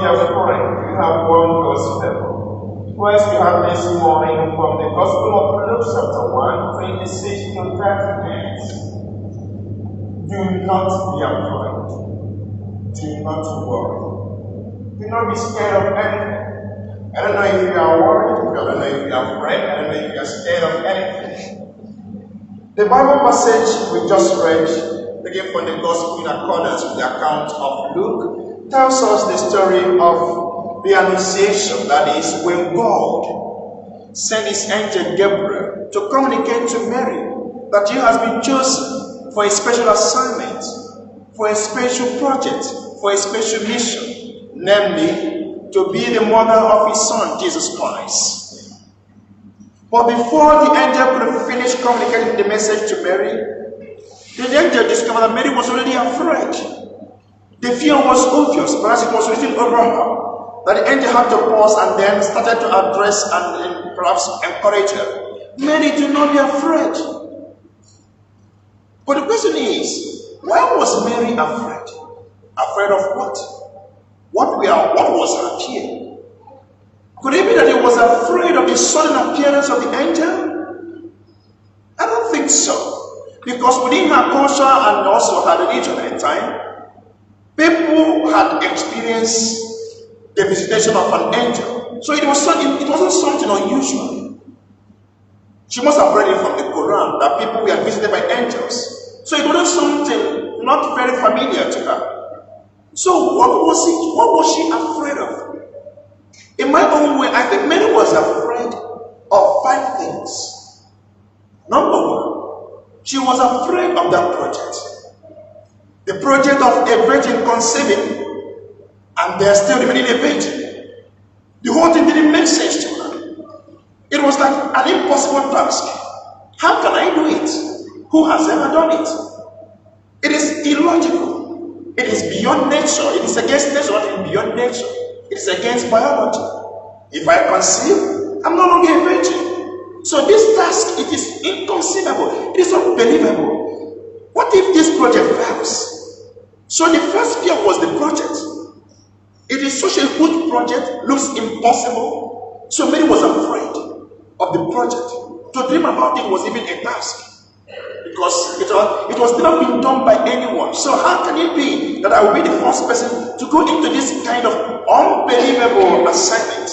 be afraid. You have won God's favor. First, we have this morning from the Gospel of Luke chapter 1, 26 to 38. Do not be afraid. Do not worry. Do not be scared of anything. I don't know if you are worried, I don't know if you are afraid, I don't know if you are scared of anything. The Bible passage we just read, again from the Gospel in accordance with the account of Luke, tells us the story of the Annunciation, that is, when God sent his angel Gabriel to communicate to Mary that he has been chosen for a special assignment, for a special project, for a special mission, namely to be the mother of his son, Jesus Christ. But before the angel could finish communicating the message to Mary, the angel discovered that Mary was already afraid. The fear was obvious, but as it was written over her, that the angel had to pause and then started to address and perhaps encourage her. Mary, do not be afraid. But the question is, why was Mary afraid? Afraid of what? What was her fear? Could it be that he was afraid of the sudden appearance of the angel? I don't think so. Because within her culture and also her religion at the time, people had experienced the visitation of an angel. So it wasn't something unusual. She must have read it from the Quran that people were visited by angels. So it wasn't something not very familiar to her. So what was it? What was she afraid of? In my own way, I think Mary was afraid of 5 things. Number 1, she was afraid of that project. The project of a virgin conceiving and they're still remaining a virgin. The whole thing didn't make sense to her. It was like an impossible task. How can I do it? Who has ever done it? It is illogical. It is beyond nature. It is against nature, not beyond nature. It is against biology. If I conceive, I'm no longer a virgin. So this task, it is inconceivable. It is unbelievable. What if this project fails? So the first fear was the project. It is such a huge project, looks impossible. So Mary was afraid of the project. To dream about it was even a task. Because it was never been done by anyone. So how can it be that I will be the first person to go into this kind of unbelievable assignment?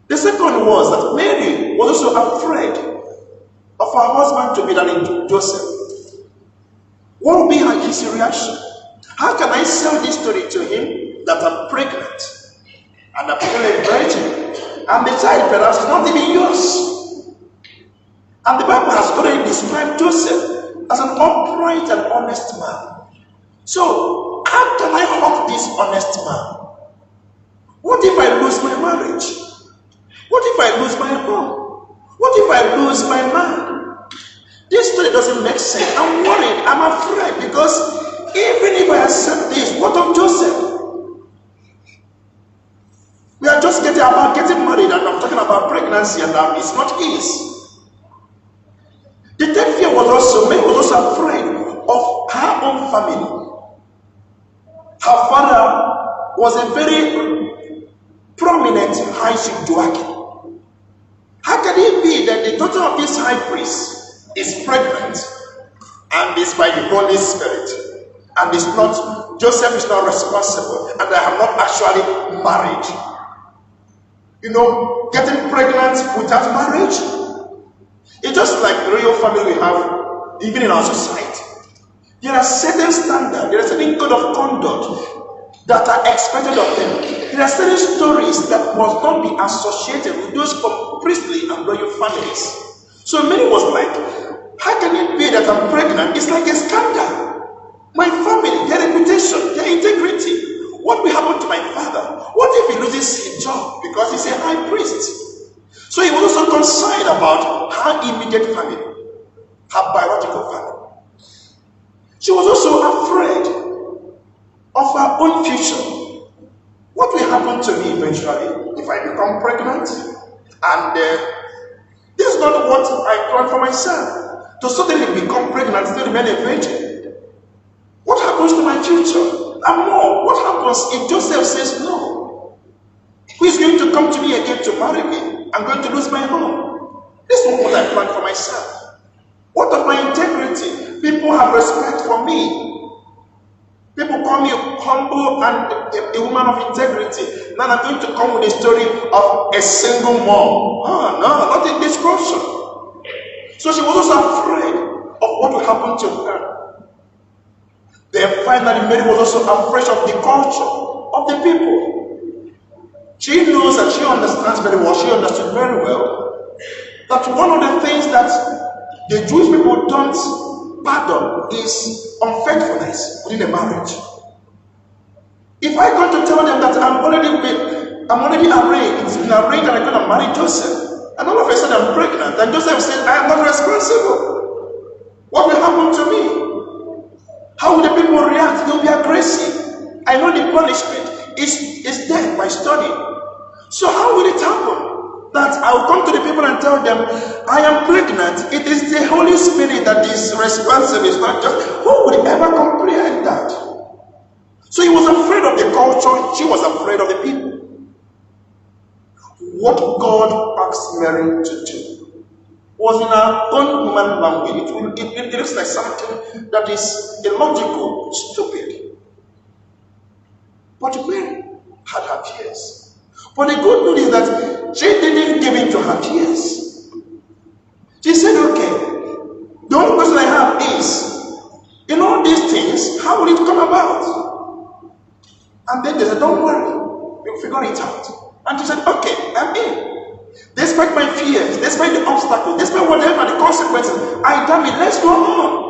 The second was that Mary was also afraid of her husband to be that Joseph. What will be his reaction? How can I sell this story to him that I'm pregnant and I'm still a virgin and the child perhaps is not even yours? And the Bible has already described Joseph as an upright and honest man. So how can I hurt this honest man? What if I lose my marriage? What if I lose my home? What if I lose my man? This story doesn't make sense. I'm worried, I'm afraid, because even if I accept this, what of Joseph? We are just getting married, and I'm talking about pregnancy, and it's not his. The third fear was also, Mary was also afraid of her own family. Her father was a very prominent high chief Joachim. How can it be that the daughter of this high priest is pregnant and is by the Holy Spirit, and is not, Joseph is not responsible, and I have not actually married? You know, getting pregnant without marriage, it's just like the real family we have, even in our society. There are certain standards, there are certain code of conduct that are expected of them. There are certain stories that must not be associated with those from priestly and royal families. So Mary was like, how can it be that I'm pregnant? It's like a scandal. My family, their reputation, their integrity. What will happen to my father? What if he loses his job because he's a high priest? So he was also concerned about her immediate family, her biological family. She was also afraid of her own future. What will happen to me eventually if I become pregnant? And this is not what I planned for myself. To suddenly become pregnant and still remain a virgin. What happens to my future? And more, what happens if Joseph says no? Who is going to come to me again to marry me? I'm going to lose my home. This is not what I planned for myself. What of my integrity? People have respect for me. People call me humble and a woman of integrity. Now I'm going to come with a story of a single mom. Oh, no, not in this culture. So she was also afraid of what will happen to her. Then finally Mary was also afraid of the culture of the people. She knows and she understands very well, she understood very well, that one of the things that the Jewish people don't pardon is unfaithfulness within a marriage. If I come to tell them that I'm already arranged, it's been arranged that I'm going to marry Joseph, and all of a sudden I'm pregnant, and Joseph said, I am not responsible, what will happen to me? How will the people react? They'll be aggressive. I know the punishment is death by stoning. So how will it happen? That I'll come to the people and tell them, I am pregnant. It is the Holy Spirit that is responsible. It's not just, who would ever comprehend that? So he was afraid of the culture. She was afraid of the people. What God asked Mary to do was in her own human language. It looks like something that is illogical, stupid. But Mary had her fears. But the good news is that she didn't give in to her fears. She said, okay, the only question I have is, in all these things, how will it come about? And then they said, don't worry, we'll figure it out. And she said, okay, I'm in. Despite my fears, despite the obstacles, despite whatever the consequences, I damn it, let's go on.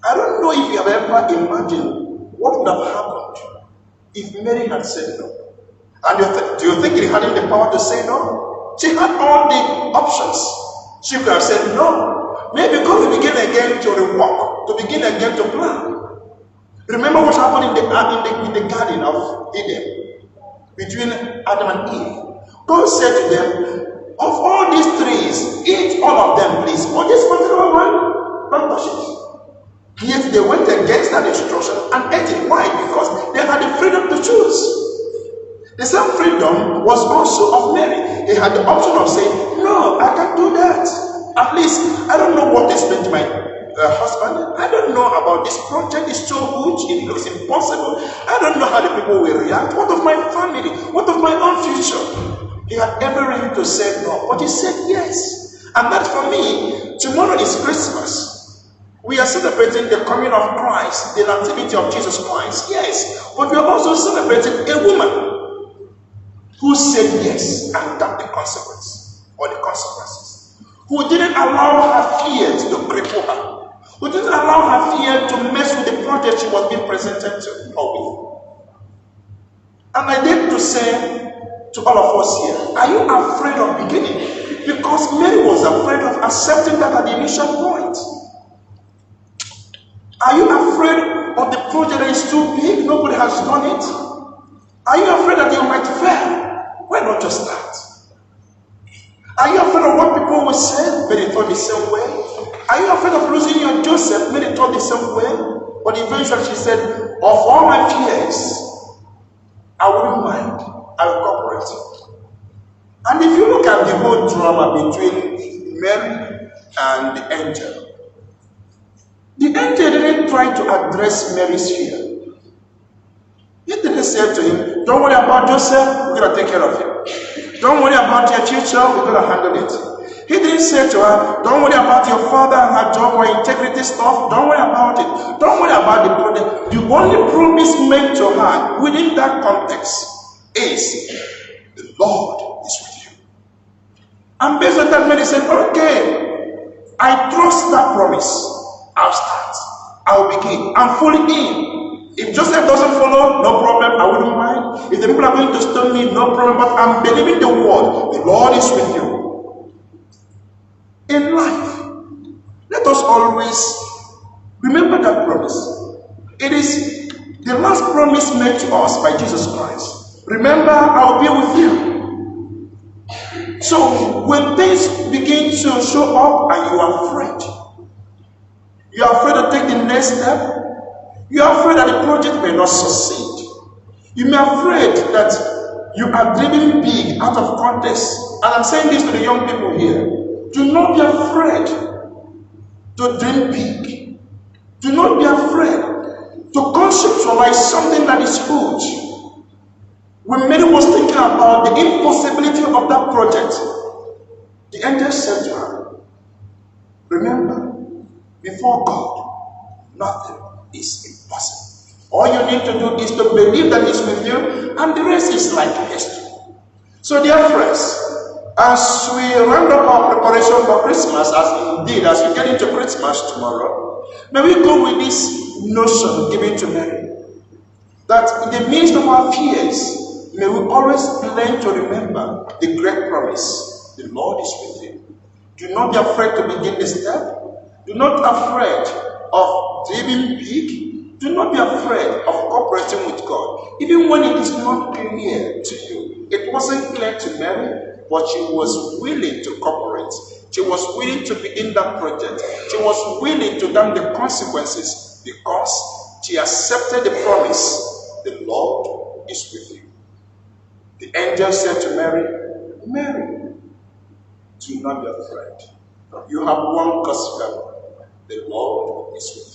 I don't know if you have ever imagined what would have happened if Mary had said no. And do you think he had the power to say no? She had all the options. She could have said no. Maybe God will begin again to rework, to begin again to plan. Remember what happened in the Garden of Eden between Adam and Eve. God said to them, of all these trees, eat all of them, please. But this particular one, don't touch it. Yet they went against that instruction and ate it. Why? Because they had the freedom to choose. The same freedom was also of Mary. They had the option of saying, no, I can't do that. At least, I don't know what they spent my husband. I don't know about this project. It's so huge. It looks impossible. I don't know how the people will react. What of my family? What of my own future? He had every reason to say no, but he said yes. And that for me, tomorrow is Christmas. We are celebrating the coming of Christ, the nativity of Jesus Christ, yes. But we are also celebrating a woman who said yes and got the consequence or the consequences. Who didn't allow her fears to cripple her. Who didn't allow her fear to mess with the project she was being presented to her with. And I did to say to all of us here, are you afraid of beginning? Because Mary was afraid of accepting that at the initial point. Are you afraid of the project that is too big? Nobody has done it. Are you afraid that you might fail? Why not just start? Are you afraid of what people will say? May they thought the same way. Are you afraid of losing your Joseph? May they thought the same way. But eventually she said, of all my fears, I wouldn't mind. I will cooperate. And if you look at the whole drama between Mary and the angel, the angel didn't try to address Mary's fear. He didn't say to him, don't worry about Joseph, we're going to take care of him. Don't worry about your future, we're going to handle it. He didn't say to her, don't worry about your father and her job or integrity stuff, don't worry about it. Don't worry about the project. The only promise made to her within that context is, the Lord is with you. And based on that, Mary said, okay, I trust that promise. I'll start. I'll begin. I'm fully in. If Joseph doesn't follow, no problem. I wouldn't mind. If the people are going to stone me, no problem. But I'm believing the word. The Lord is with you. In life, let us always remember that promise. It is the last promise made to us by Jesus Christ. Remember, I'll be with you. So when things begin to show up and you are afraid, you are afraid to take the next step. You are afraid that the project may not succeed. You may be afraid that you are dreaming big out of context. And I'm saying this to the young people here. Do not be afraid to dream big. Do not be afraid to conceptualize something that is huge. When Mary was thinking about the impossibility of that project, the angel said to her, remember, before God, nothing is impossible. All you need to do is to believe that He's with you, and the rest is like history. So, dear friends, as we round up our preparation for Christmas, as we get into Christmas tomorrow, may we go with this notion given to Mary, that in the midst of our fears, may we always learn to remember the great promise: the Lord is with you. Do not be afraid to begin the step. Do not be afraid of dreaming big. Do not be afraid of cooperating with God, even when it is not clear to you. It wasn't clear to Mary, but she was willing to cooperate. She was willing to begin that project. She was willing to damn the consequences because she accepted the promise: the Lord is with you. The angel said to Mary, Mary, do not be afraid. You have won God's favor. The Lord is with you.